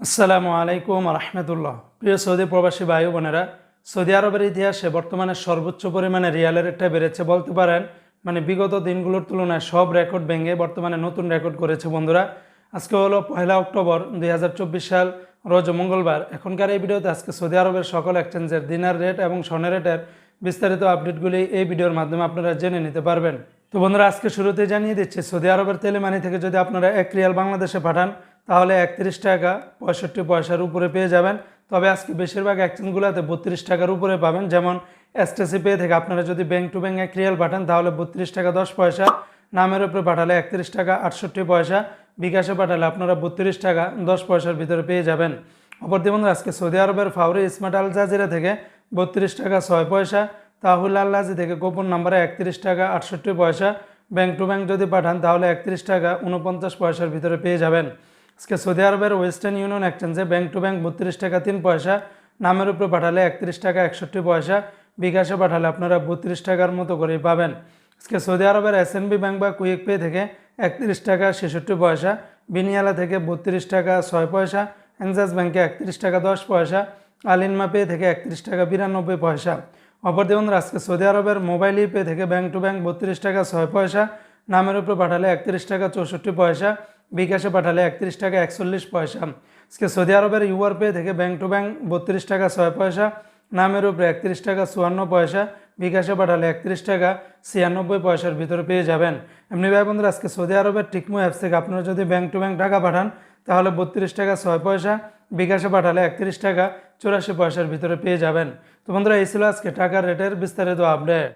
আসসালামু আলাইকুম রহমতুল্লাহ। প্রিয় সৌদি প্রবাসী ভাই বোনেরা, সৌদি আরবের ইতিহাসে বর্তমানে সর্বোচ্চ পরিমাণে রিয়ালের রেটটা বেড়েছে বলতে পারেন। বিগত দিনগুলোর তুলনায় সব রেকর্ড ভেঙে বর্তমানে নতুন রেকর্ড করেছে বন্ধুরা। আজকে হলো 1 অক্টোবর 2024 সাল, রোজ মঙ্গলবার। এখনকার এই ভিডিওতে আজকে সৌদি আরবের সকল এক্সচেঞ্জের দিনার রেট এবং স্বর্ণের রেটের বিস্তারিত আপডেটগুলি এই ভিডিওর মাধ্যমে আপনারা জেনে নিতে পারবেন। তো বন্ধুরা, আজকে শুরুতে জানিয়ে দিচ্ছি, সৌদি আরবের তেলেমানি থেকে যদি আপনারা 1 রিয়াল বাংলাদেশে পাঠান তাহলে 31 টাকা 65 পয়সার উপরে পেয়ে যাবেন। তবে আজকে বেশিরভাগ এক্সচেঞ্জগুলোতে 32 টাকার উপরে পাবেন। যেমন এসটিসি পে থেকে আপনারা যদি ব্যাংক টু ব্যাংক 1 রিয়াল পাঠান তাহলে 32 টাকা 10 পয়সা, নামের উপরে পাঠালে 31 টাকা 68 পয়সা, বিকাশে পাঠালে আপনারা 32 টাকা 10 পয়সার ভিতরে পেয়ে যাবেন। অপরদিকে বন্ধুরা, আজকে সৌদি আরবের ফাউরি স্মার্ট আল জাজিরা থেকে 32 টাকা 6 পয়সা, তাহুল আল্লাজি থেকে গোপন নাম্বারে 31 টাকা 68 পয়সা, ব্যাংক টু ব্যাংক যদি পাঠান তাহলে 31 টাকা 49 পয়সার ভিতরে পেয়ে যাবেন। আজকে সৌদি আরবের ওয়েস্টার্ন ইউনিয়ন এক্সচেঞ্জে ব্যাংক টু ব্যাংক 32 টাকা 3 পয়সা, নামের উপরে পাঠালে 31 টাকা 61 পয়সা, বিকাশে পাঠালে আপনারা 32 টাকার মতো করেই পাবেন। আজকে সৌদি আরবের এসএনবি ব্যাংক বা কুইক পে থেকে 31 টাকা 66 পয়সা, বিনিয়ালা থেকে 32 টাকা 6 পয়সা, এনজাস ব্যাংকে 31 টাকা 10 পয়সা, আলিনমা পে থেকে 31 টাকা 92 পয়সা। অপরদিকে বন্ধুরা, আজকে সৌদি আরবের মোবাইল পে থেকে ব্যাংক টু ব্যাংক 32 টাকা 6 পয়সা, নামের উপরে পাঠালে 31 টাকা 64 পয়সা, বিকাশে পাঠালে 31 টাকা 41 পয়সা। আজকে সৌদি আরবের ইউআর পে থেকে ব্যাংক টু ব্যাংক 32 টাকা 6 পয়সা, নামের উপরে 31 টাকা 54 পয়সা, বিকাশে পাঠালে 31 টাকা 96 পয়সার ভিতরে পেয়ে যাবেন। এমনি ভাই বন্ধুরা, আজকে সৌদি আরবের টিকমো অ্যাপস থেকে আপনারা যদি ব্যাংক টু ব্যাংক টাকা পাঠান তাহলে 32 টাকা 6 পয়সা, বিকাশে পাঠালে 31 টাকা 84 পয়সার ভিতরে পেয়ে যাবেন। তো বন্ধুরা, এই ছিল আজকে টাকার রেটের বিস্তারিত আপডেট।